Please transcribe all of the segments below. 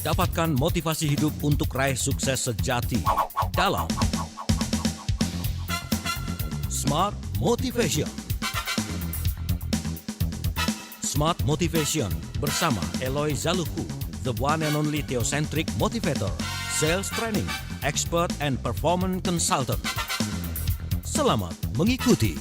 Dapatkan motivasi hidup untuk raih sukses sejati dalam Smart Motivation. Smart Motivation bersama Eloy Zaluhu, the one and only theocentric motivator, sales training, expert and performance consultant. Selamat mengikuti.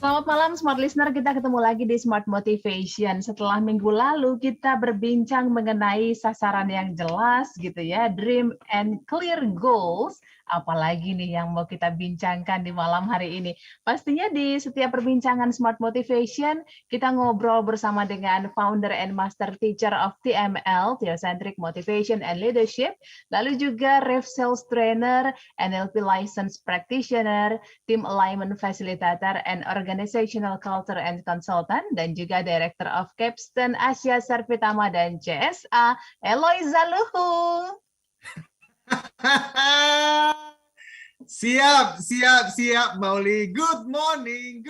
Selamat malam Smart Listener, kita ketemu lagi di Smart Motivation. Setelah minggu lalu kita berbincang mengenai sasaran yang jelas gitu ya, dream and clear goals. Apalagi nih yang mau kita bincangkan di malam hari ini. Pastinya di setiap perbincangan Smart Motivation, kita ngobrol bersama dengan founder and master teacher of TML, Theocentric Motivation and Leadership, lalu juga Ref Sales Trainer, NLP Licensed Practitioner, Team Alignment Facilitator, and Organizational Culture and Consultant, dan juga Director of Capstone Asia Servitama dan CSA, Eloy Zaluhu. Siap, Mauli. Good morning.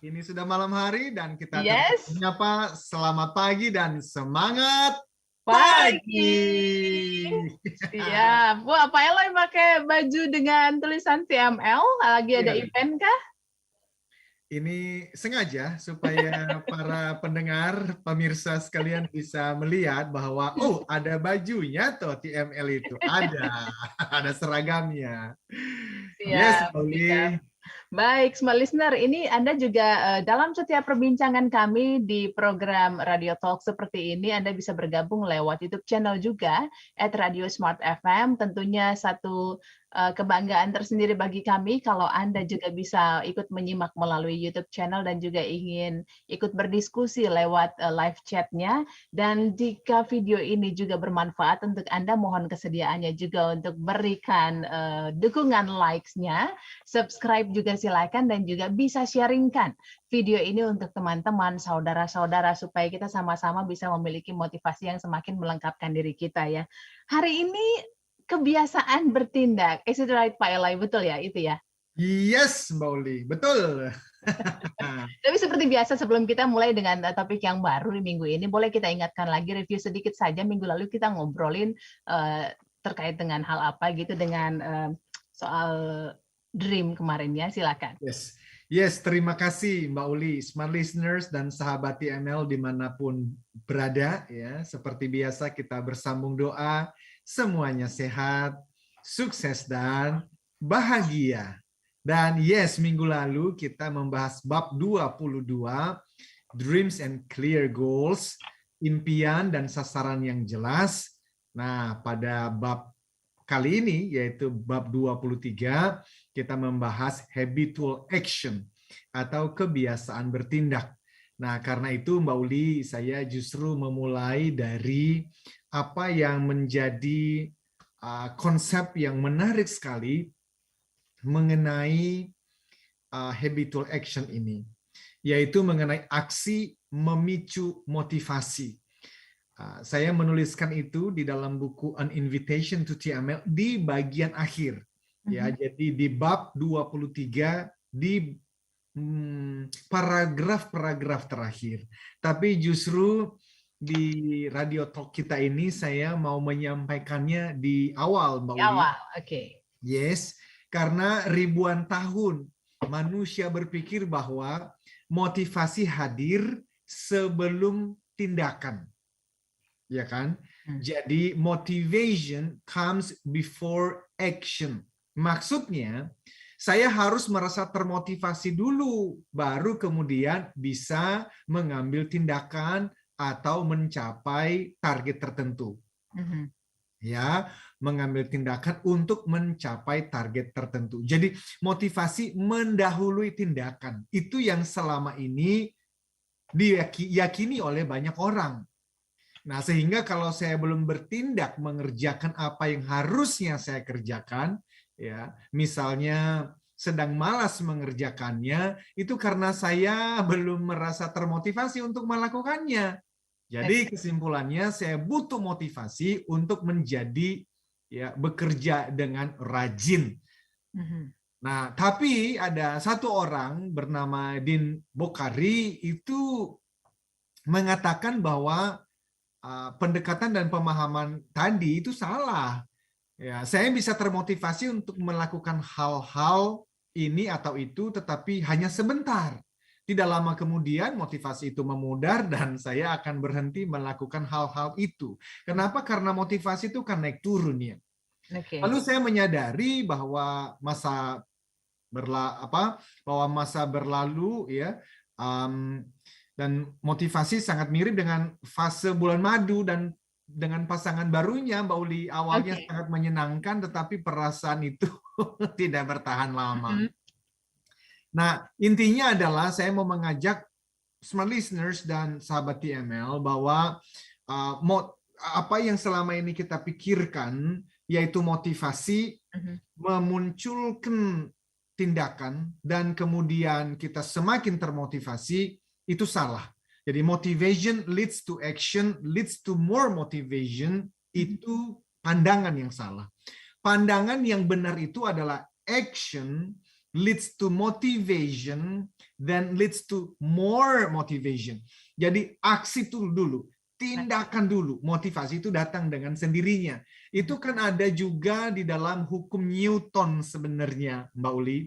Ini sudah malam hari dan kita menyapa selamat pagi dan semangat pagi. Siap. Wah, Pak Eloy pakai baju dengan tulisan TML. Lagi ada event kah? Ini sengaja supaya para pendengar, pemirsa sekalian bisa melihat bahwa ada bajunya toh TML itu. Ada seragamnya. Yes, Mauli. Baik, Smart Listener, ini Anda juga dalam setiap perbincangan kami di program Radio Talk seperti ini, Anda bisa bergabung lewat YouTube channel juga, @Radio_Smart_FM. Tentunya satu kebanggaan tersendiri bagi kami kalau Anda juga bisa ikut menyimak melalui YouTube channel dan juga ingin ikut berdiskusi lewat live chat-nya. Dan jika video ini juga bermanfaat untuk Anda, mohon kesediaannya juga untuk berikan dukungan likes-nya, subscribe juga silakan, dan juga bisa sharingkan video ini untuk teman-teman, saudara-saudara, supaya kita sama-sama bisa memiliki motivasi yang semakin melengkapkan diri kita ya. Hari ini kebiasaan bertindak. Is it right, Pak Eloy? Betul ya, itu ya? Yes, Mbak Uli. Betul. Tapi seperti biasa, sebelum kita mulai dengan topik yang baru di minggu ini, boleh kita ingatkan lagi, review sedikit saja. Minggu lalu kita ngobrolin terkait dengan hal apa gitu, dengan soal dream kemarin ya. Silakan. Yes, terima kasih Mbak Uli, Smart Listeners dan sahabat TML dimanapun berada ya. Seperti biasa kita bersambung doa, semuanya sehat, sukses dan bahagia. Dan yes, minggu lalu kita membahas bab 22, Dreams and Clear Goals, impian dan sasaran yang jelas. Nah, pada bab kali ini, yaitu bab 23, kita membahas habitual action atau kebiasaan bertindak. Nah, karena itu Mbak Uli, saya justru memulai dari apa yang menjadi konsep yang menarik sekali mengenai habitual action ini, yaitu mengenai aksi memicu motivasi. Saya menuliskan itu di dalam buku An Invitation to TML di bagian akhir. Ya, jadi di bab 23 di paragraf-paragraf terakhir. Tapi justru di Radio Talk kita ini saya mau menyampaikannya di awal, Mbak Uli. Awal, oke. Yes, karena ribuan tahun manusia berpikir bahwa motivasi hadir sebelum tindakan. Ya kan? Jadi motivation comes before action. Maksudnya, saya harus merasa termotivasi dulu, baru kemudian bisa mengambil tindakan atau mencapai target tertentu. Ya, mengambil tindakan untuk mencapai target tertentu. Jadi, motivasi mendahului tindakan. Itu yang selama ini diyakini oleh banyak orang. Nah, sehingga kalau saya belum bertindak mengerjakan apa yang harusnya saya kerjakan, ya, misalnya sedang malas mengerjakannya, itu karena saya belum merasa termotivasi untuk melakukannya. Jadi kesimpulannya saya butuh motivasi untuk menjadi ya bekerja dengan rajin. Nah, tapi ada satu orang bernama Dean Bokhari itu mengatakan bahwa pendekatan dan pemahaman tadi itu salah. Ya, saya bisa termotivasi untuk melakukan hal-hal ini atau itu, tetapi hanya sebentar. Tidak lama kemudian motivasi itu memudar dan saya akan berhenti melakukan hal-hal itu. Kenapa? Karena motivasi itu kan naik turun ya. Oke. Lalu saya menyadari bahwa masa berlalu ya, dan motivasi sangat mirip dengan fase bulan madu dan dengan pasangan barunya, Mbak Uli. Awalnya sangat menyenangkan, tetapi perasaan itu tidak bertahan lama. Nah, intinya adalah saya mau mengajak smart listeners dan sahabat TML bahwa apa yang selama ini kita pikirkan, yaitu motivasi, memunculkan tindakan, dan kemudian kita semakin termotivasi, itu salah. Jadi motivation leads to action, leads to more motivation, itu pandangan yang salah. Pandangan yang benar itu adalah action leads to motivation, then leads to more motivation. Jadi aksi itu dulu, tindakan dulu, motivasi itu datang dengan sendirinya. Itu kan ada juga di dalam hukum Newton sebenarnya, Mbak Uli,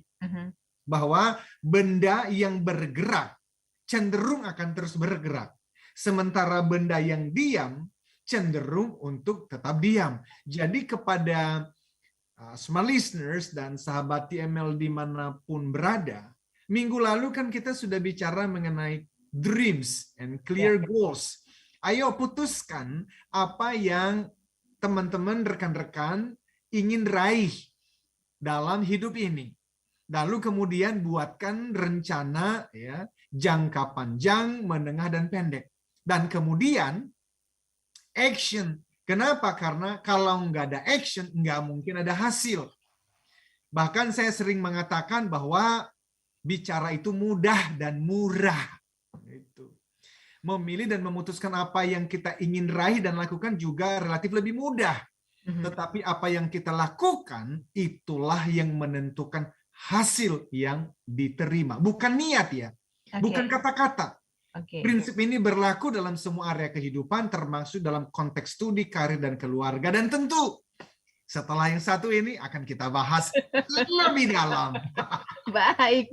bahwa benda yang bergerak cenderung akan terus bergerak. Sementara benda yang diam cenderung untuk tetap diam. Jadi kepada smart listeners dan sahabat TML dimanapun berada, minggu lalu kan kita sudah bicara mengenai dreams and clear goals. Ayo putuskan apa yang teman-teman, rekan-rekan ingin raih dalam hidup ini. Lalu kemudian buatkan rencana ya, jangka panjang, menengah, dan pendek. Dan kemudian action. Kenapa? Karena kalau nggak ada action, nggak mungkin ada hasil. Bahkan saya sering mengatakan bahwa bicara itu mudah dan murah. Itu. Memilih dan memutuskan apa yang kita ingin raih dan lakukan juga relatif lebih mudah. Tetapi apa yang kita lakukan, itulah yang menentukan hasil yang diterima. Bukan niat ya. Bukan kata-kata. Prinsip ini berlaku dalam semua area kehidupan, termasuk dalam konteks studi, karir, dan keluarga. Dan tentu setelah yang satu ini akan kita bahas lebih dalam. Baik.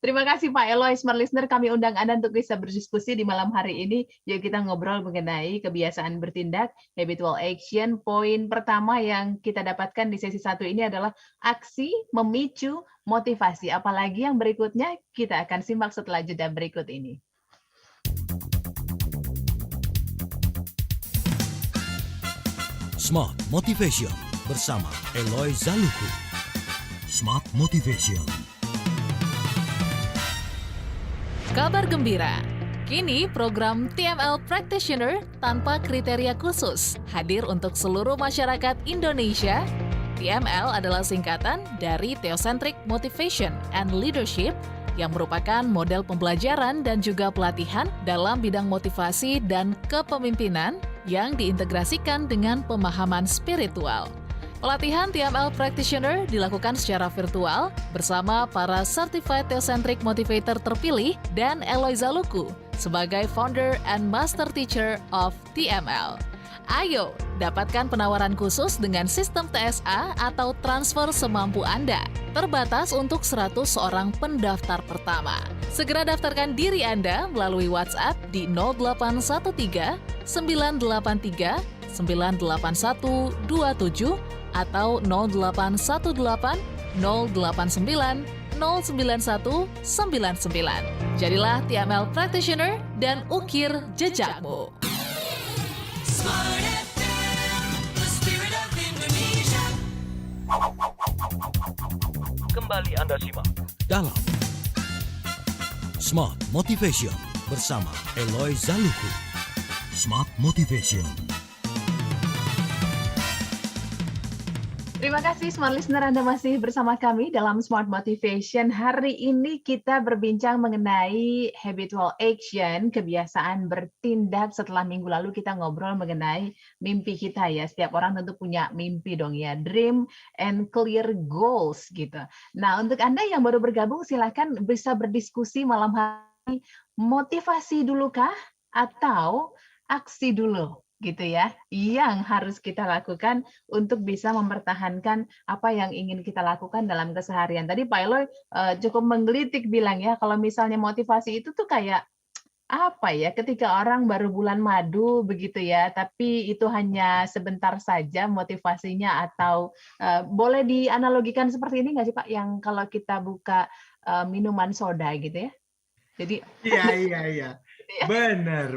Terima kasih Pak Eloy. Smart Listener, kami undang Anda untuk bisa berdiskusi di malam hari ini. Yuk kita ngobrol mengenai kebiasaan bertindak, habitual action. Poin pertama yang kita dapatkan di sesi 1 ini adalah aksi memicu motivasi. Apalagi yang berikutnya kita akan simak setelah jeda berikut ini. Smart Motivation bersama Eloy Zaluku. Smart Motivation. Kabar gembira. Kini program TML Practitioner tanpa kriteria khusus hadir untuk seluruh masyarakat Indonesia. TML adalah singkatan dari Theocentric Motivation and Leadership yang merupakan model pembelajaran dan juga pelatihan dalam bidang motivasi dan kepemimpinan yang diintegrasikan dengan pemahaman spiritual. Pelatihan TML Practitioner dilakukan secara virtual bersama para Certified Theocentric Motivator terpilih dan Eloy Zaluku sebagai Founder and Master Teacher of TML. Ayo, dapatkan penawaran khusus dengan sistem TSA atau transfer semampu Anda. Terbatas untuk 100 orang pendaftar pertama. Segera daftarkan diri Anda melalui WhatsApp di 0813 983 98127 atau 0818 089 09199. Jadilah TML Practitioner dan ukir jejakmu. Smart FM, the spirit of Indonesia. Kembali Anda simak dalam Smart Motivation bersama Eloy Zaluku. Smart Motivation. Terima kasih Smart Listener, Anda masih bersama kami dalam Smart Motivation. Hari ini kita berbincang mengenai habitual action, kebiasaan bertindak. Setelah minggu lalu kita ngobrol mengenai mimpi kita ya. Setiap orang tentu punya mimpi dong ya, dream and clear goals gitu. Nah, untuk Anda yang baru bergabung silakan bisa berdiskusi malam hari. Motivasi dulu kah atau aksi dulu gitu ya, yang harus kita lakukan untuk bisa mempertahankan apa yang ingin kita lakukan dalam keseharian. Tadi Pak Eloy cukup menggelitik bilang ya, kalau misalnya motivasi itu tuh kayak apa ya, ketika orang baru bulan madu begitu ya, tapi itu hanya sebentar saja motivasinya, atau boleh dianalogikan seperti ini nggak sih Pak, yang kalau kita buka minuman soda gitu ya. Jadi Iya. Benar.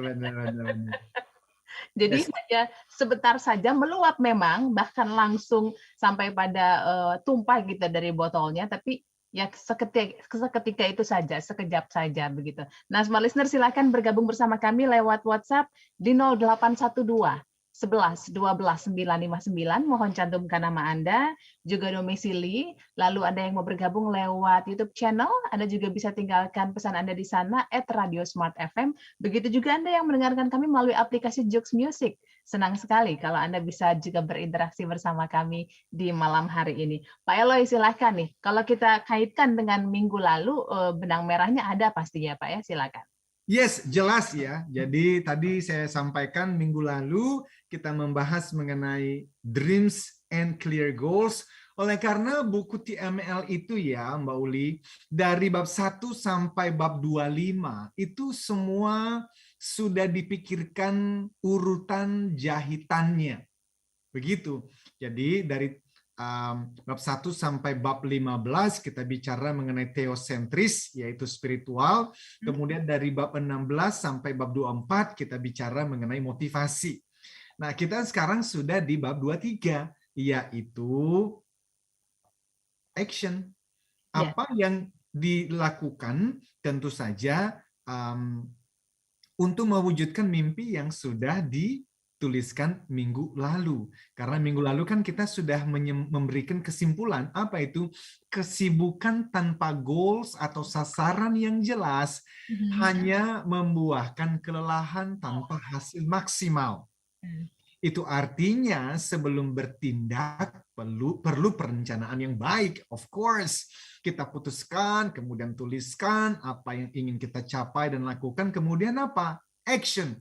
Jadi Yes. hanya sebentar saja meluap memang, bahkan langsung sampai pada tumpah gitu dari botolnya, tapi ya seketika itu saja, sekejap saja begitu. Nah, Smart Listener silakan bergabung bersama kami lewat WhatsApp di 0812 11 12 959. Mohon cantumkan nama Anda, juga domisili. Lalu Anda yang mau bergabung lewat YouTube channel, Anda juga bisa tinggalkan pesan Anda di sana @radiosmartfm. Begitu juga Anda yang mendengarkan kami melalui aplikasi Joox Music. Senang sekali kalau Anda bisa juga berinteraksi bersama kami di malam hari ini. Pak Eloy, silakan nih. Kalau kita kaitkan dengan minggu lalu, benang merahnya ada pastinya Pak ya, silakan. Yes, jelas ya. Jadi tadi saya sampaikan minggu lalu kita membahas mengenai dreams and clear goals. Oleh karena buku TML itu ya Mbak Uli, dari bab 1 sampai bab 25 itu semua sudah dipikirkan urutan jahitannya. Begitu. Jadi dari bab 1 sampai bab 15 kita bicara mengenai teosentris, yaitu spiritual. Kemudian dari bab 16 sampai bab 24 kita bicara mengenai motivasi. Nah, kita sekarang sudah di bab 23, yaitu action. Apa yang dilakukan tentu saja untuk mewujudkan mimpi yang sudah dituliskan minggu lalu. Karena minggu lalu kan kita sudah memberikan kesimpulan, apa itu? Kesibukan tanpa goals atau sasaran yang jelas hanya membuahkan kelelahan tanpa hasil maksimal. Itu artinya sebelum bertindak perlu perencanaan yang baik, of course. Kita putuskan, kemudian tuliskan apa yang ingin kita capai dan lakukan, kemudian apa? Action.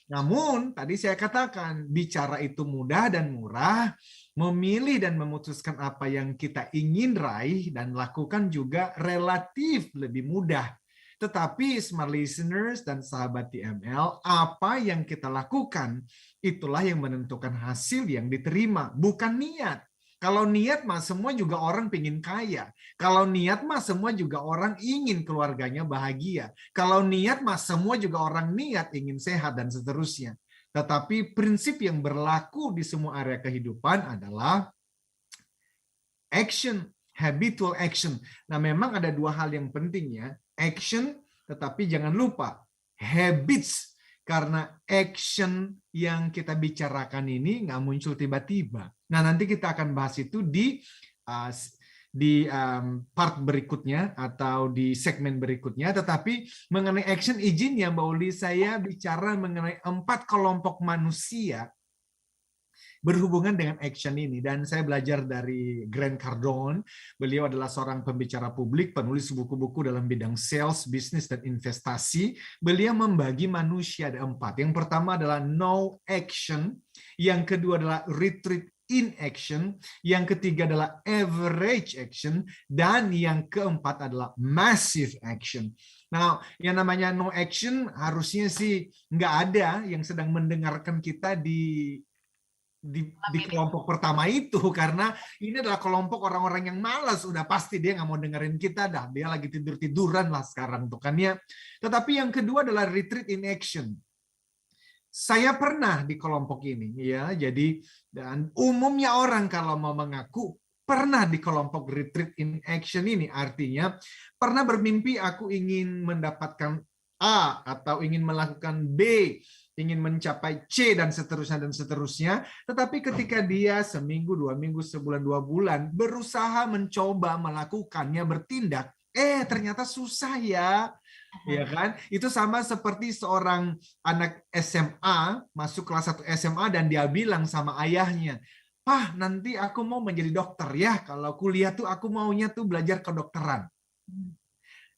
Namun, tadi saya katakan, bicara itu mudah dan murah, memilih dan memutuskan apa yang kita ingin raih dan lakukan juga relatif lebih mudah. Tetapi Smart Listeners dan sahabat TML, apa yang kita lakukan, itulah yang menentukan hasil yang diterima, bukan niat. Kalau niat mah semua juga orang pengen kaya. Kalau niat mah semua juga orang ingin keluarganya bahagia. Kalau niat mah semua juga orang niat ingin sehat dan seterusnya. Tetapi prinsip yang berlaku di semua area kehidupan adalah action, habitual action. Nah, memang ada dua hal yang penting ya. Action, tetapi jangan lupa habits. Karena action yang kita bicarakan ini nggak muncul tiba-tiba. Nah, nanti kita akan bahas itu di part berikutnya atau di segmen berikutnya. Tetapi mengenai action, izin ya Mbak Uli, saya bicara mengenai 4 kelompok manusia berhubungan dengan action ini. Dan saya belajar dari Grant Cardone. Beliau adalah seorang pembicara publik, penulis buku-buku dalam bidang sales, bisnis, dan investasi. Beliau membagi manusia ada 4. Yang pertama adalah no action. Yang kedua adalah retreat in action. Yang ketiga adalah average action. Dan yang keempat adalah massive action. Nah, yang namanya no action harusnya sih nggak ada yang sedang mendengarkan kita di kelompok pertama itu, karena ini adalah kelompok orang-orang yang malas, udah pasti dia nggak mau dengerin kita dah, dia lagi tidur-tiduran lah sekarang tuh kan ya. Tetapi yang kedua adalah retreat in action. Saya pernah di kelompok ini ya, jadi dan umumnya orang kalau mau mengaku pernah di kelompok retreat in action ini, artinya pernah bermimpi aku ingin mendapatkan A atau ingin melakukan B, ingin mencapai C dan seterusnya. Tetapi ketika dia seminggu, 2 minggu, sebulan, 2 bulan berusaha mencoba melakukannya, bertindak, ternyata susah ya. Ya kan? Itu sama seperti seorang anak SMA masuk kelas 1 SMA dan dia bilang sama ayahnya, "Pah, nanti aku mau menjadi dokter ya. Kalau kuliah tuh aku maunya tuh belajar kedokteran."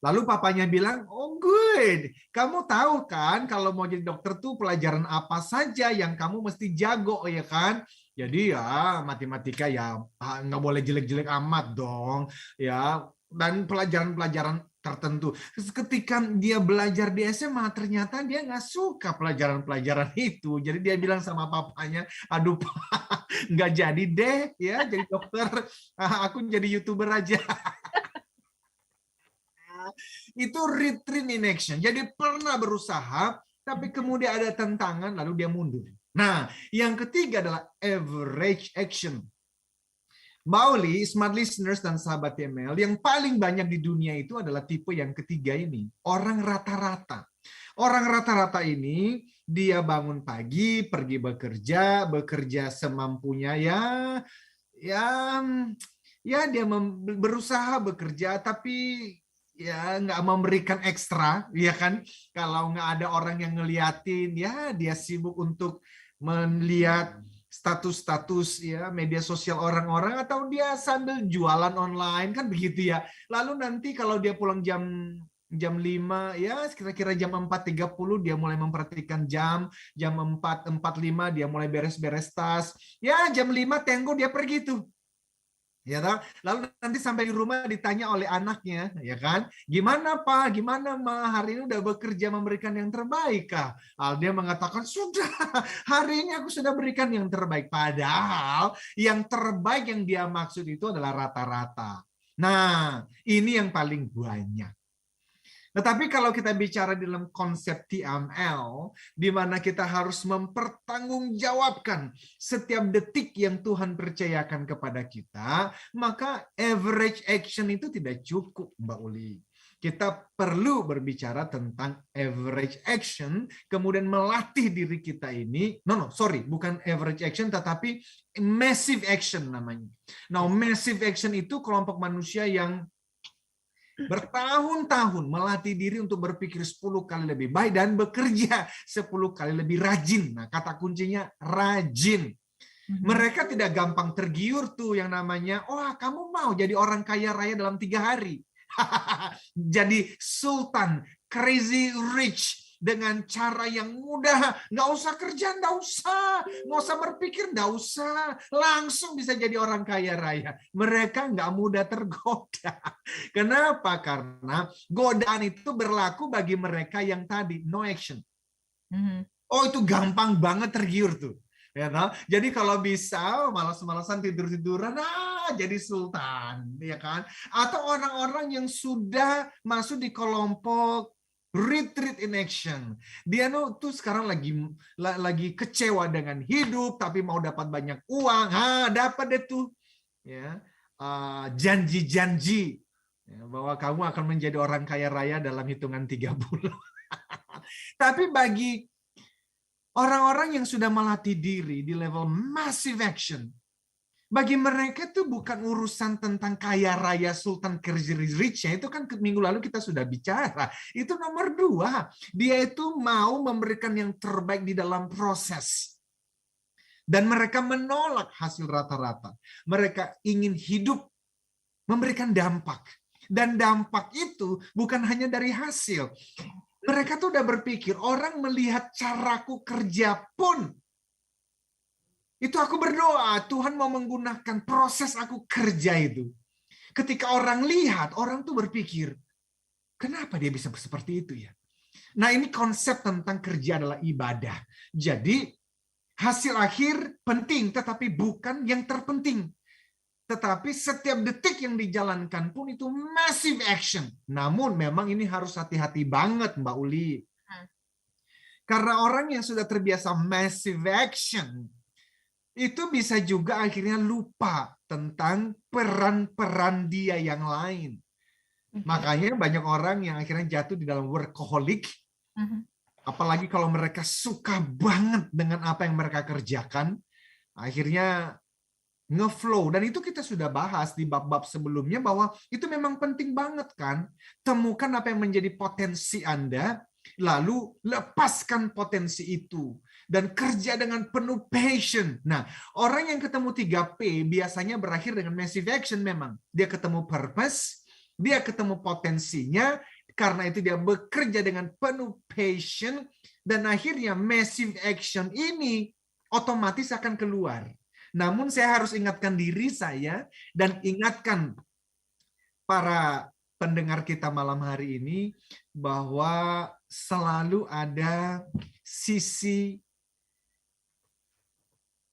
Lalu papanya bilang, "Oh good, kamu tahu kan kalau mau jadi dokter tuh pelajaran apa saja yang kamu mesti jago ya kan? Jadi ya matematika ya nggak boleh jelek-jelek amat dong ya, dan pelajaran-pelajaran tertentu." Terus ketika dia belajar di SMA ternyata dia nggak suka pelajaran-pelajaran itu. Jadi dia bilang sama papanya, "Aduh Pak, nggak jadi deh ya jadi dokter, aku jadi YouTuber aja." Itu retreat in action. Jadi pernah berusaha, tapi kemudian ada tantangan, lalu dia mundur. Nah, yang ketiga adalah average action. Mauli, smart listeners dan sahabat TML, yang paling banyak di dunia itu adalah tipe yang ketiga ini. Orang rata-rata. Orang rata-rata ini, dia bangun pagi, pergi bekerja semampunya ya dia berusaha bekerja, tapi ya nggak memberikan ekstra, ya kan? Kalau nggak ada orang yang ngeliatin, ya dia sibuk untuk melihat status-status ya media sosial orang-orang, atau dia sambil jualan online kan begitu ya. Lalu nanti kalau dia pulang jam 5 ya kira-kira jam 4.30 dia mulai memperhatikan jam 4.45 dia mulai beres-beres tas. Ya jam 5 tenggo dia pergi tuh. Ya kan? Lalu nanti sampai di rumah ditanya oleh anaknya, ya kan? "Gimana Pak? Gimana Ma? Hari ini udah bekerja memberikan yang terbaik kah?" Dia mengatakan, "Sudah, hari ini aku sudah berikan yang terbaik." Padahal yang terbaik yang dia maksud itu adalah rata-rata. Nah, ini yang paling banyak. Tetapi kalau kita bicara dalam konsep TML, di mana kita harus mempertanggungjawabkan setiap detik yang Tuhan percayakan kepada kita, maka average action itu tidak cukup, Mbak Uli. Kita perlu berbicara tentang average action, kemudian melatih diri kita ini, bukan average action, tetapi massive action namanya. Nah, massive action itu kelompok manusia yang bertahun-tahun melatih diri untuk berpikir 10 kali lebih baik dan bekerja 10 kali lebih rajin. Nah, kata kuncinya rajin. Mereka tidak gampang tergiur tuh yang namanya, kamu mau jadi orang kaya raya dalam 3 hari. Jadi sultan, crazy rich, dengan cara yang mudah, nggak usah kerja, nggak usah berpikir, nggak usah, langsung bisa jadi orang kaya raya. Mereka nggak mudah tergoda. Kenapa? Karena godaan itu berlaku bagi mereka yang tadi no action. Itu gampang banget tergiur tuh. Ya, jadi kalau bisa malas-malasan tidur-tiduran, jadi sultan, ya kan? Atau orang-orang yang sudah masuk di kelompok retreat in action. Dia tuh sekarang lagi kecewa dengan hidup, tapi mau dapat banyak uang. Dapat deh tuh, ya janji-janji bahwa kamu akan menjadi orang kaya raya dalam hitungan 3 bulan. Tapi bagi orang-orang yang sudah melatih diri di level massive action, bagi mereka itu bukan urusan tentang kaya raya sultan crazy rich, itu kan minggu lalu kita sudah bicara. Itu nomor 2. Dia itu mau memberikan yang terbaik di dalam proses. Dan mereka menolak hasil rata-rata. Mereka ingin hidup memberikan dampak. Dan dampak itu bukan hanya dari hasil. Mereka tuh udah berpikir, orang melihat caraku kerja pun, itu aku berdoa, Tuhan mau menggunakan proses aku kerja itu. Ketika orang lihat, orang tuh berpikir, kenapa dia bisa seperti itu ya? Nah, ini konsep tentang kerja adalah ibadah. Jadi, hasil akhir penting, tetapi bukan yang terpenting. Tetapi setiap detik yang dijalankan pun itu massive action. Namun memang ini harus hati-hati banget, Mbak Uli. Karena orang yang sudah terbiasa massive action, itu bisa juga akhirnya lupa tentang peran-peran dia yang lain. Makanya banyak orang yang akhirnya jatuh di dalam workaholic, Apalagi kalau mereka suka banget dengan apa yang mereka kerjakan, akhirnya ngeflow. Dan itu kita sudah bahas di bab-bab sebelumnya bahwa itu memang penting banget kan. Temukan apa yang menjadi potensi Anda, lalu lepaskan potensi itu. Dan kerja dengan penuh passion. Nah, orang yang ketemu 3P biasanya berakhir dengan massive action memang. Dia ketemu purpose, dia ketemu potensinya, karena itu dia bekerja dengan penuh passion, dan akhirnya massive action ini otomatis akan keluar. Namun saya harus ingatkan diri saya dan ingatkan para pendengar kita malam hari ini bahwa selalu ada sisi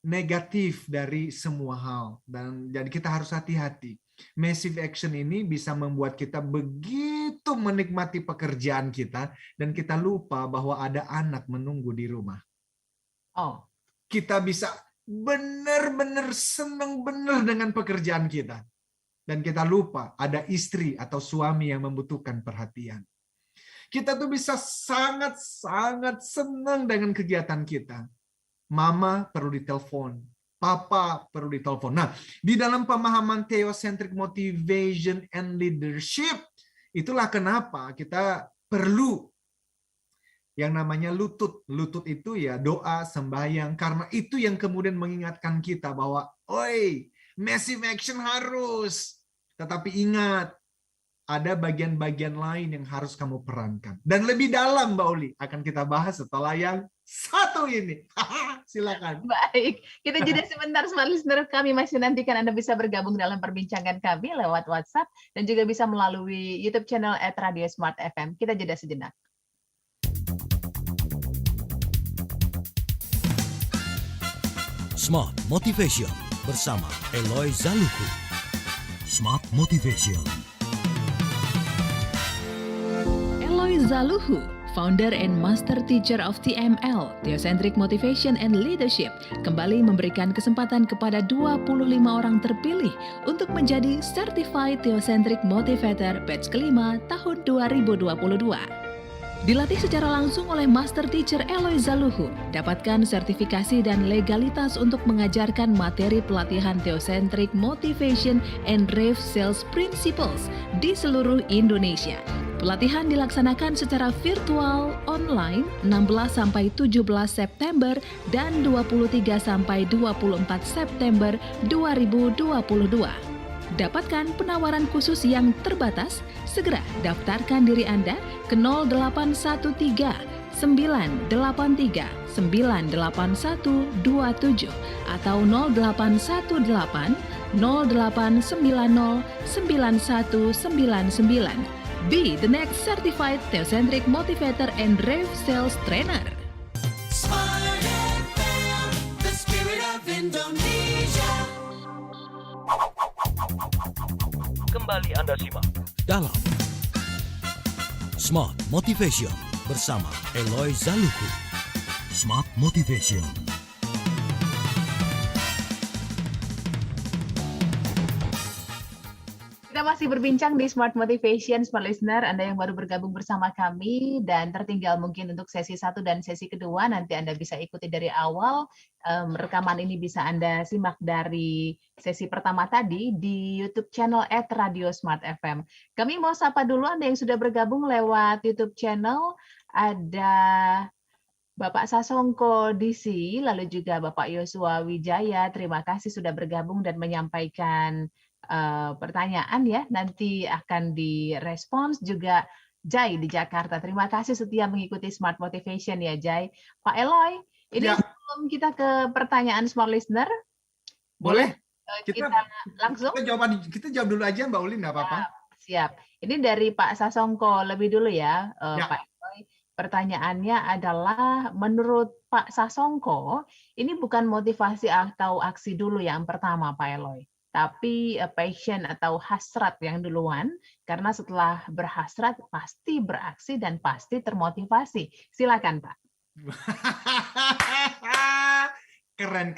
negatif dari semua hal, dan jadi kita harus hati-hati. Massive action ini bisa membuat kita begitu menikmati pekerjaan kita dan kita lupa bahwa ada anak menunggu di rumah. Oh, Kita bisa benar-benar senang benar dengan pekerjaan kita. Dan kita lupa ada istri atau suami yang membutuhkan perhatian. Kita tuh bisa sangat-sangat senang dengan kegiatan kita. Mama perlu ditelepon, papa perlu ditelepon. Nah, di dalam pemahaman theocentric motivation and leadership, itulah kenapa kita perlu yang namanya lutut. Lutut itu ya doa, sembahyang, karena itu yang kemudian mengingatkan kita bahwa, oi, massive action harus. Tetapi ingat, ada bagian-bagian lain yang harus kamu perankan. Dan lebih dalam, Mbak Uli, akan kita bahas setelah yang satu ini. Silakan. baik. Kita jeda sebentar, smart listener. Kami masih nantikan Anda bisa bergabung dalam perbincangan kami lewat WhatsApp dan juga bisa melalui YouTube channel @radiosmartfm. Kita jeda sejenak. Smart Motivation bersama Eloy Zaluku. Smart Motivation. Eloy Zaluhu, founder and master teacher of TML, Theocentric Motivation and Leadership, kembali memberikan kesempatan kepada 25 orang terpilih untuk menjadi Certified Theocentric Motivator batch kelima tahun 2022. Dilatih secara langsung oleh Master Teacher Eloy Zaluhu, dapatkan sertifikasi dan legalitas untuk mengajarkan materi pelatihan Theocentric Motivation and Rave Sales Principles di seluruh Indonesia. Pelatihan dilaksanakan secara virtual online 16-17 September dan 23-24 September 2022. Dapatkan penawaran khusus yang terbatas, segera daftarkan diri Anda ke 0813 983 98127 atau 0818 0890 9199. Be the next certified Theocentric Motivator and Rave Sales Trainer. Smart FM, the spirit of Indonesia. Kembali Anda simak dalam Smart Motivation bersama Eloy Zaluku. Smart Motivation. Kita masih berbincang di Smart Motivation, Smart Listener. Anda yang baru bergabung bersama kami dan tertinggal mungkin untuk sesi 1 dan sesi kedua, nanti Anda bisa ikuti dari awal. Rekaman ini bisa Anda simak dari sesi pertama tadi di YouTube channel @radiosmartfm. Kami mau sapa dulu Anda yang sudah bergabung lewat YouTube channel. Ada Bapak Sasongko DC, lalu juga Bapak Yosua Wijaya. Terima kasih sudah bergabung dan menyampaikan pertanyaan ya, nanti akan direspons. Juga Jai di Jakarta, terima kasih setia mengikuti Smart Motivation ya Jai. Pak Eloy, ini Ya. sebelum kita ke pertanyaan Smart Listener, Boleh? kita langsung? Kita jawab dulu aja Mbak Uli, nggak apa-apa. Siap. Ini dari Pak Sasongko lebih dulu ya, Ya. Pak Eloy. Pertanyaannya adalah, menurut Pak Sasongko, ini bukan motivasi atau aksi dulu yang pertama Pak Eloy, tapi passion atau hasrat yang duluan, karena setelah berhasrat pasti beraksi dan pasti termotivasi. Silakan Pak. Keren.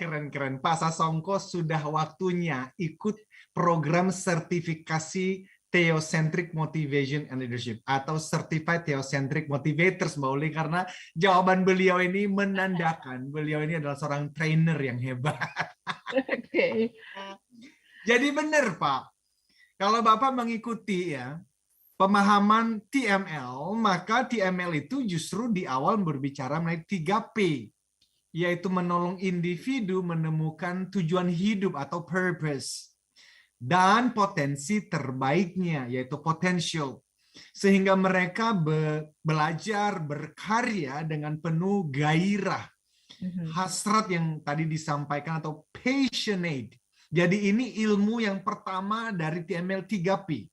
Pak Sasongko sudah waktunya ikut program sertifikasi Theocentric Motivation and Leadership atau Certified Theocentric Motivators, Mbak Uli, karena jawaban beliau ini menandakan beliau ini adalah seorang trainer yang hebat. Oke. Jadi benar, Pak. Kalau Bapak mengikuti ya pemahaman TML, maka TML itu justru di awal berbicara mengenai 3P, yaitu menolong individu menemukan tujuan hidup atau purpose. Dan potensi terbaiknya, yaitu potential. Sehingga mereka belajar, berkarya dengan penuh gairah. Hasrat yang tadi disampaikan atau passionate. Jadi ini ilmu yang pertama dari TML 3P.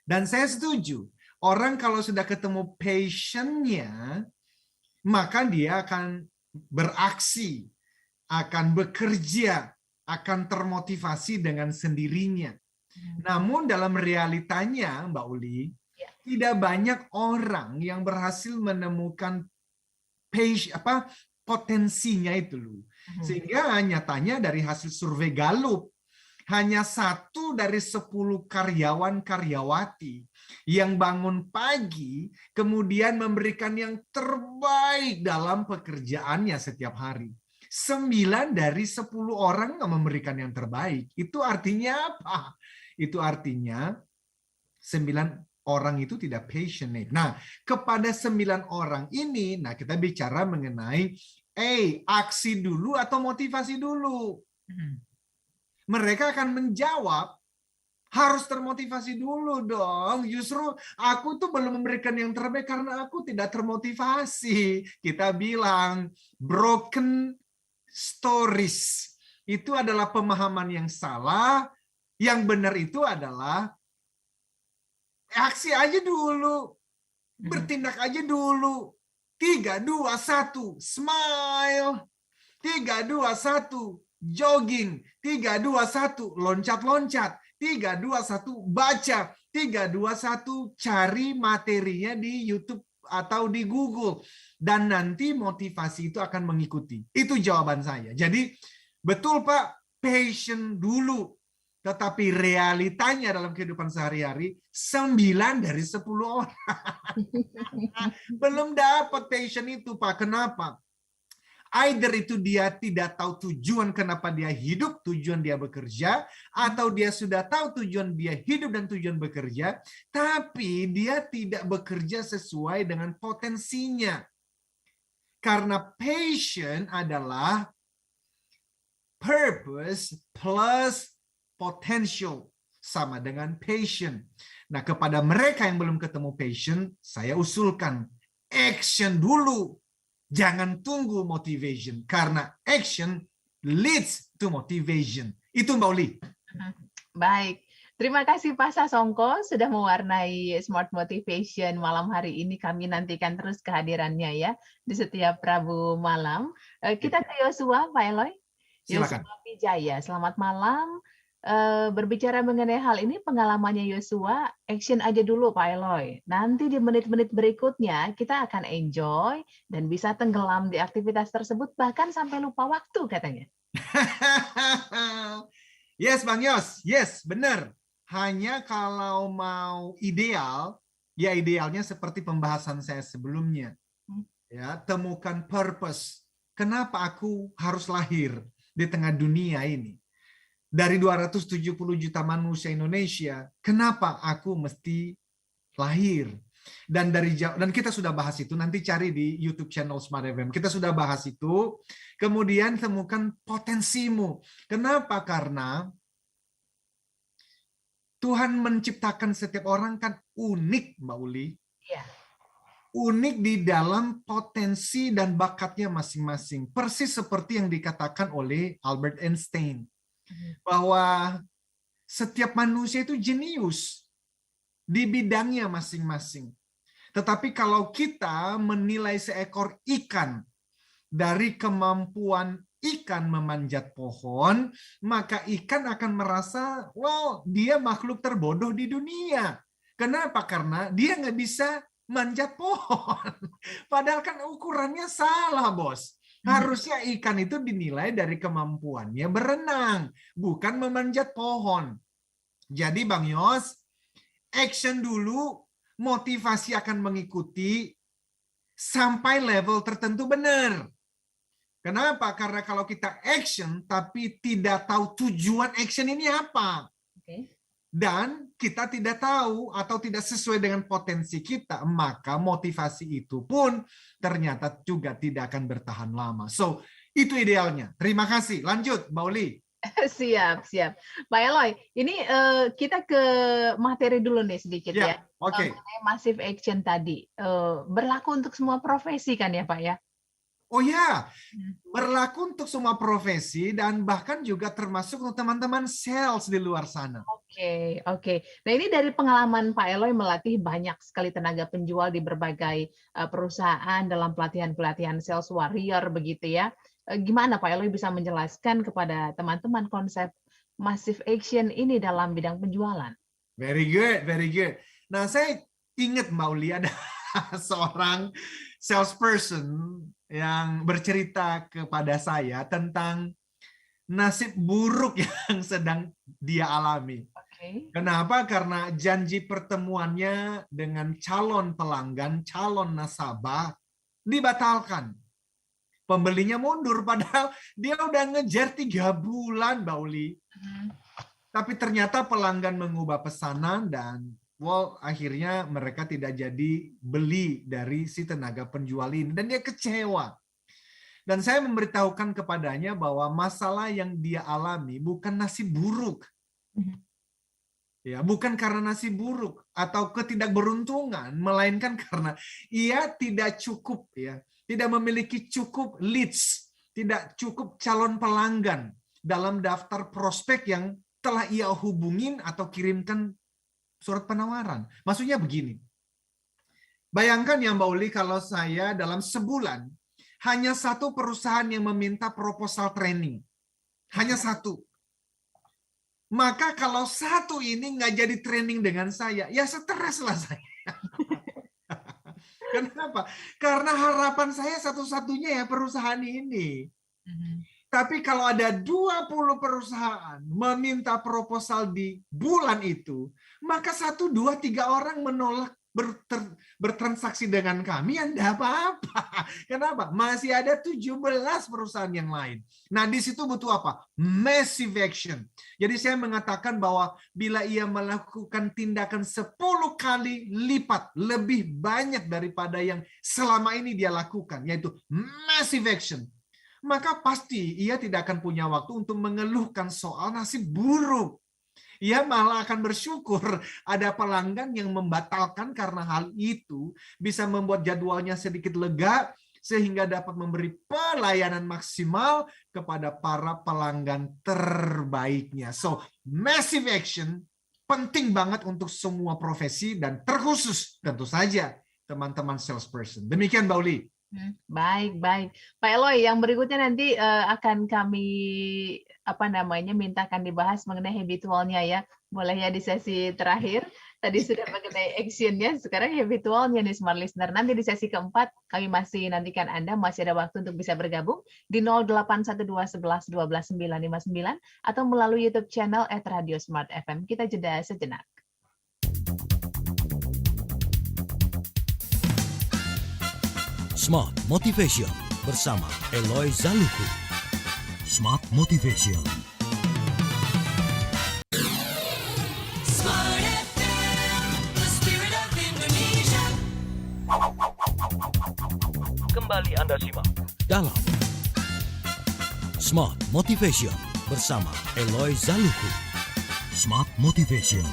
Dan saya setuju, orang kalau sudah ketemu passion-nya, maka dia akan beraksi, akan bekerja, akan termotivasi dengan sendirinya. Namun dalam realitanya, Mbak Uli, tidak banyak orang yang berhasil menemukan potensinya itu loh. Sehingga nyatanya dari hasil survei Gallup, hanya 1 dari 10 karyawan-karyawati yang bangun pagi kemudian memberikan yang terbaik dalam pekerjaannya setiap hari. 9 dari 10 orang memberikan yang terbaik. Itu artinya apa? Itu artinya 9 orang itu tidak passionate. Nah, kepada 9 orang ini, nah kita bicara mengenai aksi dulu atau motivasi dulu. Mereka akan menjawab, harus termotivasi dulu dong. Justru aku tuh belum memberikan yang terbaik karena aku tidak termotivasi. Kita bilang broken stories. Itu adalah pemahaman yang salah. Yang benar itu adalah aksi aja dulu. Bertindak aja dulu. 3, 2, 1, smile. 3, 2, 1, jogging. 3, 2, 1, loncat-loncat. 3, 2, 1, baca. 3, 2, 1, cari materinya di YouTube atau di Google. Dan nanti motivasi itu akan mengikuti. Itu jawaban saya. Jadi betul Pak, passion dulu. Tetapi realitanya dalam kehidupan sehari-hari, 9 dari 10 orang. Belum dapat passion itu Pak. Kenapa? Either itu dia tidak tahu tujuan kenapa dia hidup, tujuan dia bekerja, atau dia sudah tahu tujuan dia hidup dan tujuan bekerja, tapi dia tidak bekerja sesuai dengan potensinya. Karena passion adalah purpose plus potential, sama dengan passion. Nah, kepada mereka yang belum ketemu passion, saya usulkan action dulu. Jangan tunggu motivation, karena action leads to motivation. Itu Mbak Uli. Baik. Terima kasih Pak Sasongko sudah mewarnai Smart Motivation malam hari ini. Kami nantikan terus kehadirannya ya di setiap Rabu malam. Kita ke Yosua, Pak Eloy. Silakan. Yosua Wijaya, selamat malam. Berbicara mengenai hal ini, pengalamannya Yosua, action aja dulu Pak Eloy. Nanti di menit-menit berikutnya kita akan enjoy dan bisa tenggelam di aktivitas tersebut bahkan sampai lupa waktu katanya. Yes Bang Yos, yes benar. Hanya kalau mau ideal, ya idealnya seperti pembahasan saya sebelumnya. Ya, temukan purpose. Kenapa aku harus lahir di tengah dunia ini? Dari 270 juta manusia Indonesia, kenapa aku mesti lahir? Dan kita sudah bahas itu, nanti cari di YouTube channel Smart FM. Kita sudah bahas itu. Kemudian temukan potensimu. Kenapa? Karena Tuhan menciptakan setiap orang kan unik, Mbak Uli. Iya. Unik di dalam potensi dan bakatnya masing-masing. Persis seperti yang dikatakan oleh Albert Einstein. Bahwa setiap manusia itu jenius di bidangnya masing-masing. Tetapi kalau kita menilai seekor ikan dari kemampuan ikan memanjat pohon, maka ikan akan merasa, wow, dia makhluk terbodoh di dunia. Kenapa? Karena dia nggak bisa manjat pohon. Padahal kan ukurannya salah, bos. Harusnya ikan itu dinilai dari kemampuannya berenang, bukan memanjat pohon. Jadi Bang Yos, action dulu, motivasi akan mengikuti sampai level tertentu benar. Kenapa? Karena kalau kita action tapi tidak tahu tujuan action ini apa, Oke. dan kita tidak tahu atau tidak sesuai dengan potensi kita, maka motivasi itu pun ternyata juga tidak akan bertahan lama. So, itu idealnya. Terima kasih. Lanjut, Mbak Uli. Siap, siap. Pak Eloy, ini kita ke materi dulu nih sedikit ya. Oke. Mengenai massive action tadi. Berlaku untuk semua profesi kan ya Pak ya? Oh ya, berlaku untuk semua profesi dan bahkan juga termasuk untuk teman-teman sales di luar sana. Oke, oke. Nah ini dari pengalaman Pak Eloy melatih banyak sekali tenaga penjual di berbagai perusahaan dalam pelatihan-pelatihan sales warrior begitu ya. Gimana Pak Eloy bisa menjelaskan kepada teman-teman konsep massive action ini dalam bidang penjualan? Very good, very good. Nah, saya ingat Mbak Uli ada seorang salesperson yang bercerita kepada saya tentang nasib buruk yang sedang dia alami. Oke. Kenapa? Karena janji pertemuannya dengan calon pelanggan, calon nasabah dibatalkan. Pembelinya mundur, padahal dia udah ngejar 3 bulan, Mbak Uli. Tapi ternyata pelanggan mengubah pesanan dan akhirnya mereka tidak jadi beli dari si tenaga penjual ini. Dan dia kecewa. Dan saya memberitahukan kepadanya bahwa masalah yang dia alami bukan nasib buruk. Ya, bukan karena nasib buruk atau ketidakberuntungan, melainkan karena ia tidak cukup, ya, tidak memiliki cukup leads, tidak cukup calon pelanggan dalam daftar prospek yang telah ia hubungin atau kirimkan surat penawaran. Maksudnya begini, bayangkan ya Mbak Uli, kalau saya dalam sebulan hanya satu perusahaan yang meminta proposal training, hanya satu. Maka kalau satu ini nggak jadi training dengan saya, ya stres lah saya. Kenapa? Karena harapan saya satu-satunya ya perusahaan ini. Tapi kalau ada 20 perusahaan meminta proposal di bulan itu, maka 1, 2, 3 orang menolak bertransaksi dengan kami, ya enggak apa-apa. Kenapa? Masih ada 17 perusahaan yang lain. Nah, di situ butuh apa? Massive action. Jadi saya mengatakan bahwa bila ia melakukan tindakan 10 kali lipat, lebih banyak daripada yang selama ini dia lakukan, yaitu massive action, maka pasti ia tidak akan punya waktu untuk mengeluhkan soal nasib buruk. Ia malah akan bersyukur ada pelanggan yang membatalkan karena hal itu bisa membuat jadwalnya sedikit lega sehingga dapat memberi pelayanan maksimal kepada para pelanggan terbaiknya. So, massive action penting banget untuk semua profesi dan terkhusus tentu saja teman-teman salesperson. Demikian Mbak Uli. Baik, baik. Pak Eloy, yang berikutnya nanti akan kami mintakan dibahas mengenai habitualnya ya. Boleh ya di sesi terakhir. Tadi sudah mengenai actionnya, sekarang habitualnya nih Smart Listener. Nanti di sesi keempat kami masih nantikan Anda, masih ada waktu untuk bisa bergabung di 0812 11 12 959 atau melalui YouTube channel @radiosmartfm. Kita jeda sejenak. Smart Motivation bersama Eloy Zaluku. Smart Motivation. Smart FM, the spirit of Indonesia. Kembali Anda simak dalam Smart Motivation bersama Eloy Zaluku. Smart Motivation.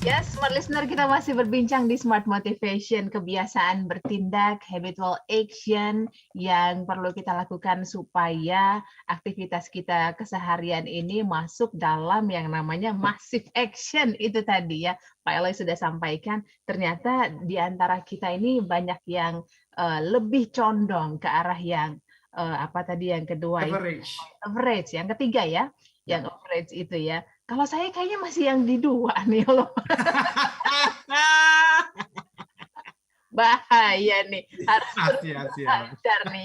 Ya, Smart Listener, kita masih berbincang di Smart Motivation, kebiasaan bertindak, habitual action yang perlu kita lakukan supaya aktivitas kita keseharian ini masuk dalam yang namanya massive action itu tadi ya. Pak Eloy sudah sampaikan, ternyata di antara kita ini banyak yang lebih condong ke arah yang yang kedua Average. average, yang ketiga ya, yang average itu ya. Kalau saya kayaknya masih yang di 2 nih loh. Bahaya nih, harus belajar nih.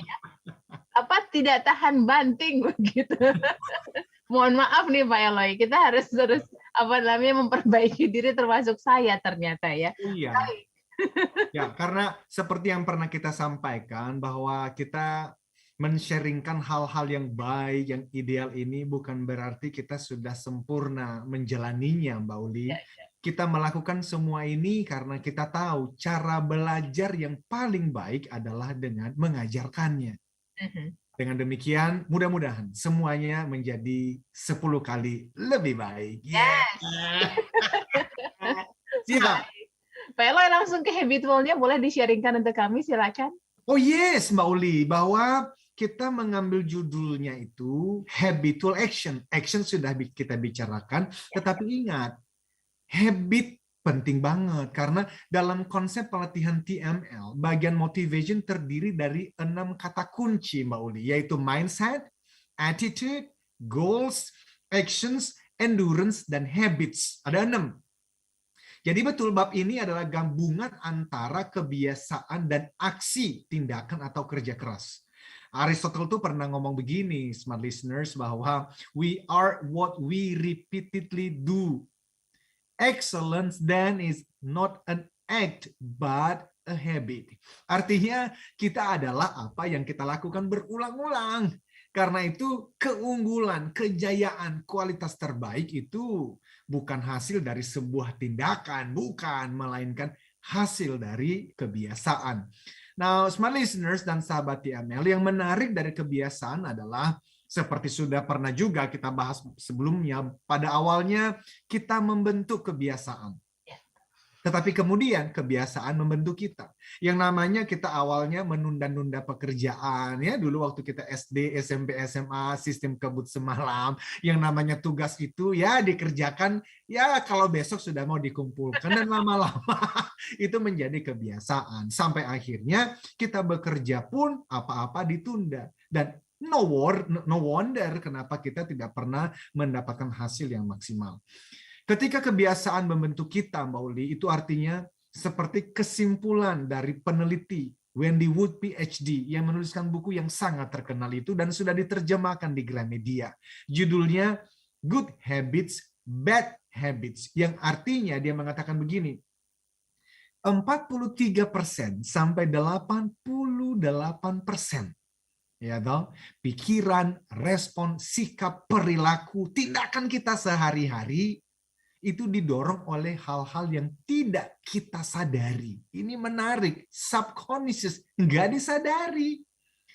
Tidak tahan banting begitu. Mohon maaf nih Pak Eloy, kita harus terus apa namanya memperbaiki diri termasuk saya ternyata ya. Iya. Ya, karena seperti yang pernah kita sampaikan bahwa kita men-sharingkan hal-hal yang baik, yang ideal ini bukan berarti kita sudah sempurna menjalaninya, Mbak Uli. Ya, Kita melakukan semua ini karena kita tahu cara belajar yang paling baik adalah dengan mengajarkannya. Mhm. Dengan demikian, mudah-mudahan semuanya menjadi 10 kali lebih baik. Siap. Pak Eloy langsung ke habitualnya boleh di-sharingkan untuk kami, silakan. Oh yes, Mbak Uli, bahwa kita mengambil judulnya itu habitual action. Action sudah kita bicarakan, tetapi ingat, habit penting banget karena dalam konsep pelatihan TML, bagian motivation terdiri dari 6 kata kunci, Mbak Uli, yaitu mindset, attitude, goals, actions, endurance, dan habits. Ada 6. Jadi betul bab ini adalah gabungan antara kebiasaan dan aksi, tindakan atau kerja keras. Aristotle tuh pernah ngomong begini, smart listeners, bahwa we are what we repeatedly do. Excellence then is not an act but a habit. Artinya kita adalah apa yang kita lakukan berulang-ulang. Karena itu keunggulan, kejayaan, kualitas terbaik itu bukan hasil dari sebuah tindakan, bukan, melainkan hasil dari kebiasaan. Nah, smart listeners dan sahabat TML, yang menarik dari kebiasaan adalah seperti sudah pernah juga kita bahas sebelumnya, pada awalnya kita membentuk kebiasaan. Tetapi kemudian kebiasaan membentuk kita. Yang namanya kita awalnya menunda-nunda pekerjaan. Ya, dulu waktu kita SD, SMP, SMA, sistem kebut semalam. Yang namanya tugas itu ya dikerjakan, ya kalau besok sudah mau dikumpulkan. Dan lama-lama itu menjadi kebiasaan. Sampai akhirnya kita bekerja pun apa-apa ditunda. Dan no wonder kenapa kita tidak pernah mendapatkan hasil yang maksimal. Ketika kebiasaan membentuk kita, Mbak Uli, itu artinya seperti kesimpulan dari peneliti Wendy Wood PhD yang menuliskan buku yang sangat terkenal itu dan sudah diterjemahkan di Gramedia. Judulnya Good Habits, Bad Habits, yang artinya dia mengatakan begini, 43% sampai 88%. Ya toh, pikiran, respon, sikap, perilaku, tindakan kita sehari-hari itu didorong oleh hal-hal yang tidak kita sadari. Ini menarik, subconscious, nggak disadari.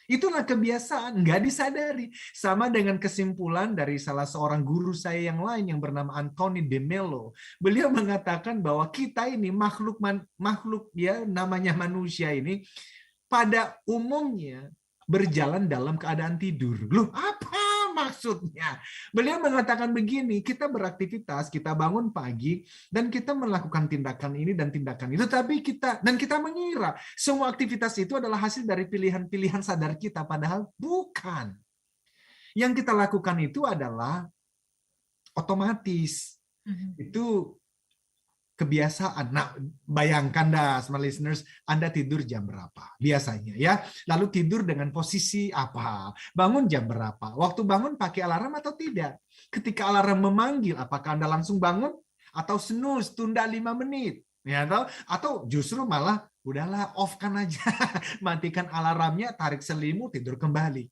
Itulah kebiasaan, nggak disadari. Sama dengan kesimpulan dari salah seorang guru saya yang lain yang bernama Anthony de Mello. Beliau mengatakan bahwa kita ini makhluk ya namanya manusia ini pada umumnya berjalan dalam keadaan tidur. Loh, apa maksudnya? Beliau mengatakan begini, kita beraktivitas, kita bangun pagi, dan kita melakukan tindakan ini dan tindakan itu, tapi kita mengira semua aktivitas itu adalah hasil dari pilihan-pilihan sadar kita, padahal bukan. Yang kita lakukan itu adalah otomatis. Itu kebiasaan. Nah, bayangkan dah, smart listeners, Anda tidur jam berapa? Biasanya ya. Lalu tidur dengan posisi apa? Bangun jam berapa? Waktu bangun pakai alarm atau tidak? Ketika alarm memanggil, apakah Anda langsung bangun? Atau snooze, tunda 5 menit? Ya, atau justru malah, udahlah, off-kan aja. Matikan alarmnya, tarik selimut, tidur kembali.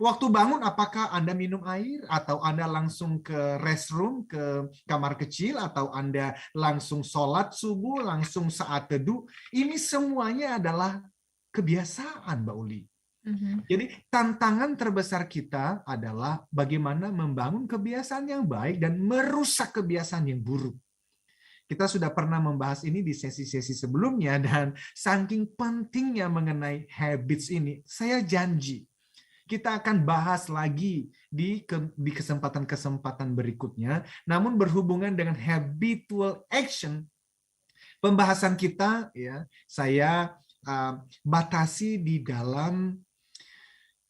Waktu bangun, apakah Anda minum air, atau Anda langsung ke restroom, ke kamar kecil, atau Anda langsung sholat subuh, langsung saat teduh? Ini semuanya adalah kebiasaan, Mbak Uli. Jadi tantangan terbesar kita adalah bagaimana membangun kebiasaan yang baik dan merusak kebiasaan yang buruk. Kita sudah pernah membahas ini di sesi-sesi sebelumnya, dan saking pentingnya mengenai habits ini, saya janji kita akan bahas lagi di kesempatan-kesempatan berikutnya. Namun berhubungan dengan habitual action, pembahasan kita ya saya batasi di dalam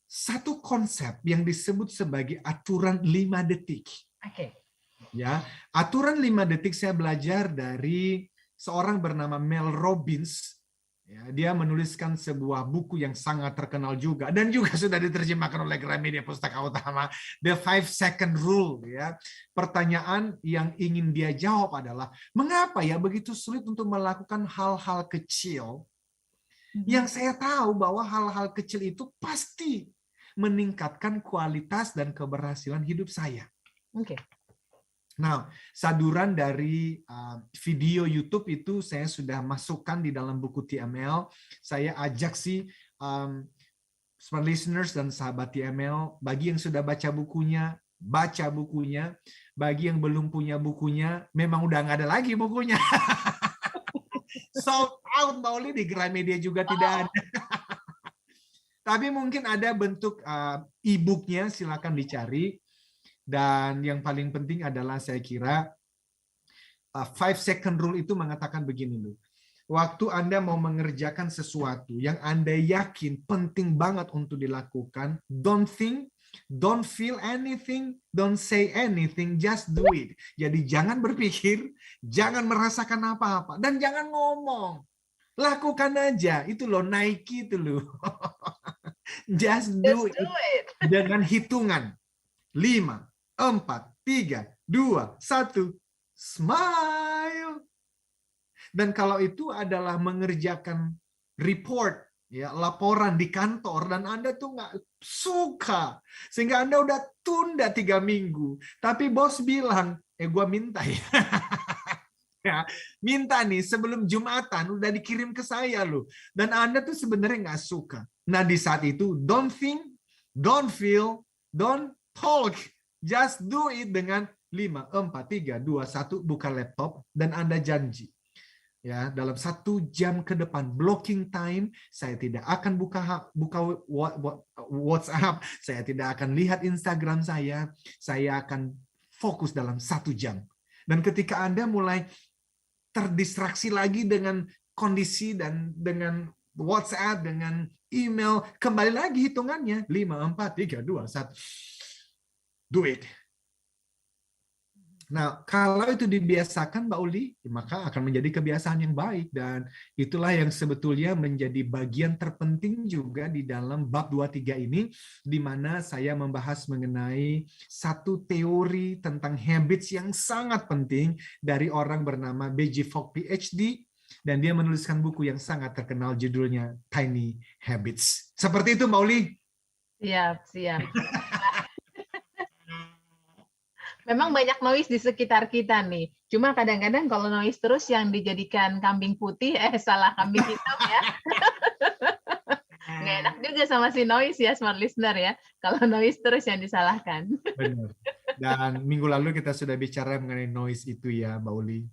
satu konsep yang disebut sebagai aturan 5 detik. Oke. Ya, aturan 5 detik saya belajar dari seorang bernama Mel Robbins. Ya, dia menuliskan sebuah buku yang sangat terkenal juga dan juga sudah diterjemahkan oleh Gramedia Pustaka Utama, The 5-Second Rule. Ya, pertanyaan yang ingin dia jawab adalah mengapa ya begitu sulit untuk melakukan hal-hal kecil yang saya tahu bahwa hal-hal kecil itu pasti meningkatkan kualitas dan keberhasilan hidup saya. Oke. Nah, saduran dari video YouTube itu saya sudah masukkan di dalam buku TML. Saya ajak sih smart listeners dan sahabat TML, bagi yang sudah baca bukunya, baca bukunya. Bagi yang belum punya bukunya, memang udah nggak ada lagi bukunya. Sold out, Mbak Oli, di Gramedia juga tidak ada. Tapi mungkin ada bentuk e-booknya, silakan dicari. Dan yang paling penting adalah saya kira 5-second rule itu mengatakan begini loh. Waktu Anda mau mengerjakan sesuatu yang Anda yakin penting banget untuk dilakukan, don't think, don't feel anything, don't say anything, just do it. Jadi jangan berpikir, jangan merasakan apa-apa, dan jangan ngomong. Lakukan aja, itu loh Nike itu loh. Just do it. Dengan hitungan 5, 4, 3, 2, 1, smile. Dan kalau itu adalah mengerjakan report, ya laporan di kantor, dan Anda tuh nggak suka, sehingga Anda udah tunda 3 minggu, tapi bos bilang, gua minta ya. Ya, minta nih sebelum Jumatan udah dikirim ke saya loh, dan Anda tuh sebenarnya nggak suka. Nah di saat itu don't think, don't feel, don't talk, just do it dengan 5, 4, 3, 2, 1, buka laptop dan Anda janji. Ya, dalam 1 jam ke depan, blocking time, saya tidak akan buka WhatsApp, saya tidak akan lihat Instagram saya akan fokus dalam 1 jam. Dan ketika Anda mulai terdistraksi lagi dengan kondisi dan dengan WhatsApp, dengan email, kembali lagi hitungannya 5, 4, 3, 2, 1, do it. Nah, kalau itu dibiasakan, Mbak Uli, maka akan menjadi kebiasaan yang baik. Dan itulah yang sebetulnya menjadi bagian terpenting juga di dalam bab 23 ini, di mana saya membahas mengenai satu teori tentang habits yang sangat penting dari orang bernama B.J. Fogg PhD, dan dia menuliskan buku yang sangat terkenal judulnya Tiny Habits. Seperti itu, Mbak Uli. Siap. Memang banyak noise di sekitar kita nih. Cuma kadang-kadang kalau noise terus yang dijadikan kambing putih, salah kambing hitam ya. Nggak enak juga sama si noise ya, smart listener ya. Kalau noise terus yang disalahkan. Benar. Dan minggu lalu kita sudah bicara mengenai noise itu ya, Mbak Uli.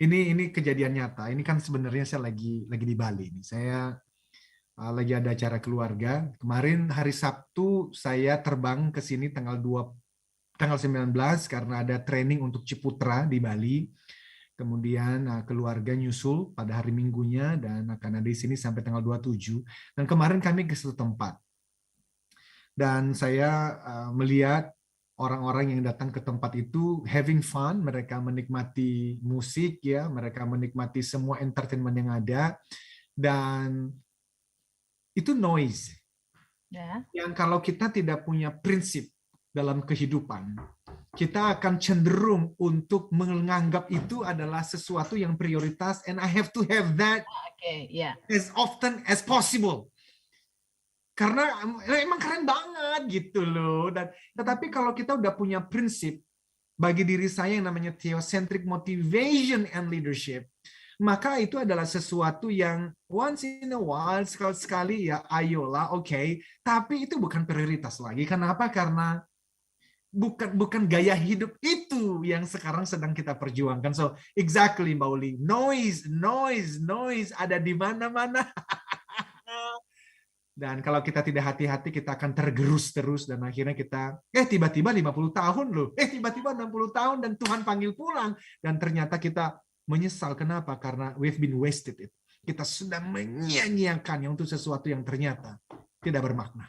Ini kejadian nyata. Ini kan sebenarnya saya lagi di Bali. Saya lagi ada acara keluarga. Kemarin hari Sabtu saya terbang ke sini tanggal 19 karena ada training untuk Ciputra di Bali. Kemudian keluarga nyusul pada hari Minggunya dan akan ada di sini sampai tanggal 27. Dan kemarin kami ke satu tempat. Dan saya melihat orang-orang yang datang ke tempat itu having fun, mereka menikmati musik ya, mereka menikmati semua entertainment yang ada, dan itu noise. Ya. Yang kalau kita tidak punya prinsip dalam kehidupan, kita akan cenderung untuk menganggap itu adalah sesuatu yang prioritas, and I have to have that as often as possible. Karena emang keren banget gitu loh. Dan tetapi kalau kita udah punya prinsip bagi diri saya yang namanya theocentric motivation and leadership, maka itu adalah sesuatu yang once in a while, sekali-sekali ya ayolah, oke. Tapi itu bukan prioritas lagi. Kenapa? Karena bukan gaya hidup itu yang sekarang sedang kita perjuangkan. So exactly, Mbak Uli. Noise ada di mana-mana. Dan kalau kita tidak hati-hati, kita akan tergerus terus, dan akhirnya kita tiba-tiba 50 tahun loh, tiba-tiba 60 tahun dan Tuhan panggil pulang, dan ternyata kita menyesal. Kenapa? Karena we've been wasted it. Kita sudah menyia-nyiakannya untuk sesuatu yang ternyata tidak bermakna.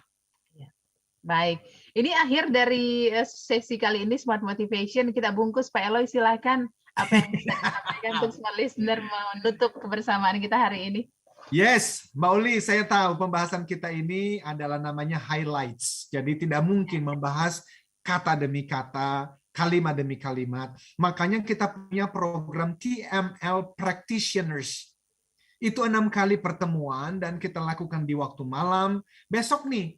Baik, ini akhir dari sesi kali ini Smart Motivation. Kita bungkus, Pak Eloy, silakan. Apa yang bisa disampaikan untuk smart listener menutup kebersamaan kita hari ini? Yes, Mbak Uli, saya tahu pembahasan kita ini adalah namanya highlights. Jadi tidak mungkin membahas kata demi kata, kalimat demi kalimat. Makanya kita punya program TML Practitioners. Itu 6 kali pertemuan dan kita lakukan di waktu malam. Besok nih,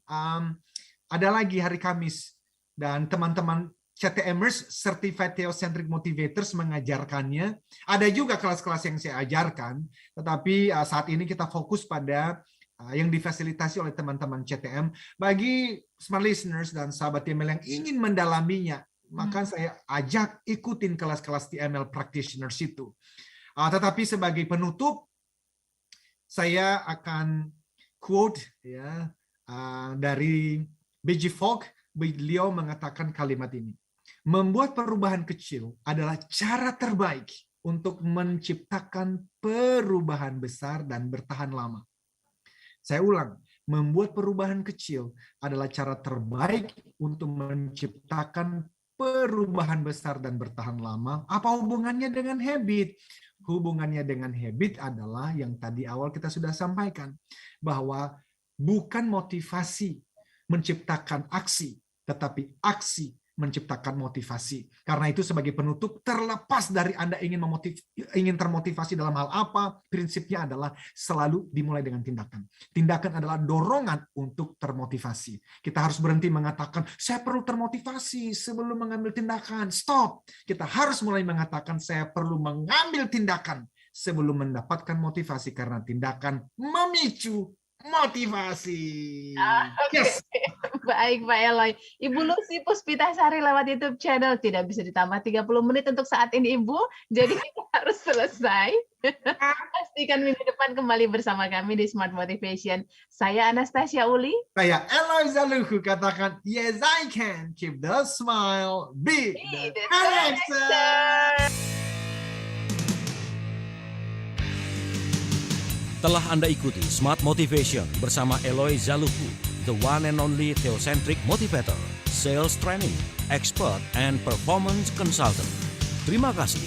ada lagi hari Kamis. Dan teman-teman CTMers, Certified Theocentric Motivators mengajarkannya. Ada juga kelas-kelas yang saya ajarkan, tetapi saat ini kita fokus pada yang difasilitasi oleh teman-teman CTM. Bagi smart listeners dan sahabat TML yang ingin mendalaminya, maka saya ajak ikutin kelas-kelas TML practitioners itu. Tetapi sebagai penutup, saya akan quote ya dari B.G. Fogg. Beliau mengatakan kalimat ini. Membuat perubahan kecil adalah cara terbaik untuk menciptakan perubahan besar dan bertahan lama. Saya ulang, membuat perubahan kecil adalah cara terbaik untuk menciptakan perubahan besar dan bertahan lama. Apa hubungannya dengan habit? Hubungannya dengan habit adalah yang tadi awal kita sudah sampaikan, bahwa bukan motivasi menciptakan aksi, tetapi aksi menciptakan motivasi. Karena itu sebagai penutup, terlepas dari Anda ingin termotivasi dalam hal apa, prinsipnya adalah selalu dimulai dengan tindakan. Tindakan adalah dorongan untuk termotivasi. Kita harus berhenti mengatakan, saya perlu termotivasi sebelum mengambil tindakan. Stop! Kita harus mulai mengatakan, saya perlu mengambil tindakan sebelum mendapatkan motivasi, karena tindakan memicu motivasi. Oke. Yes. Baik, Pak Eloy. Ibu Lucy Puspitasari lewat YouTube channel. Tidak bisa ditambah 30 menit untuk saat ini, Ibu. Jadi kita harus selesai. Pastikan minggu depan kembali bersama kami di Smart Motivation. Saya Anastasia Uli. Saya Eloy Zaluhu, katakan, yes I can. Keep the smile, be the direction. Telah Anda ikuti Smart Motivation bersama Eloy Zaluhu, the one and only Theocentric Motivator, Sales Training, Expert, and Performance Consultant. Terima kasih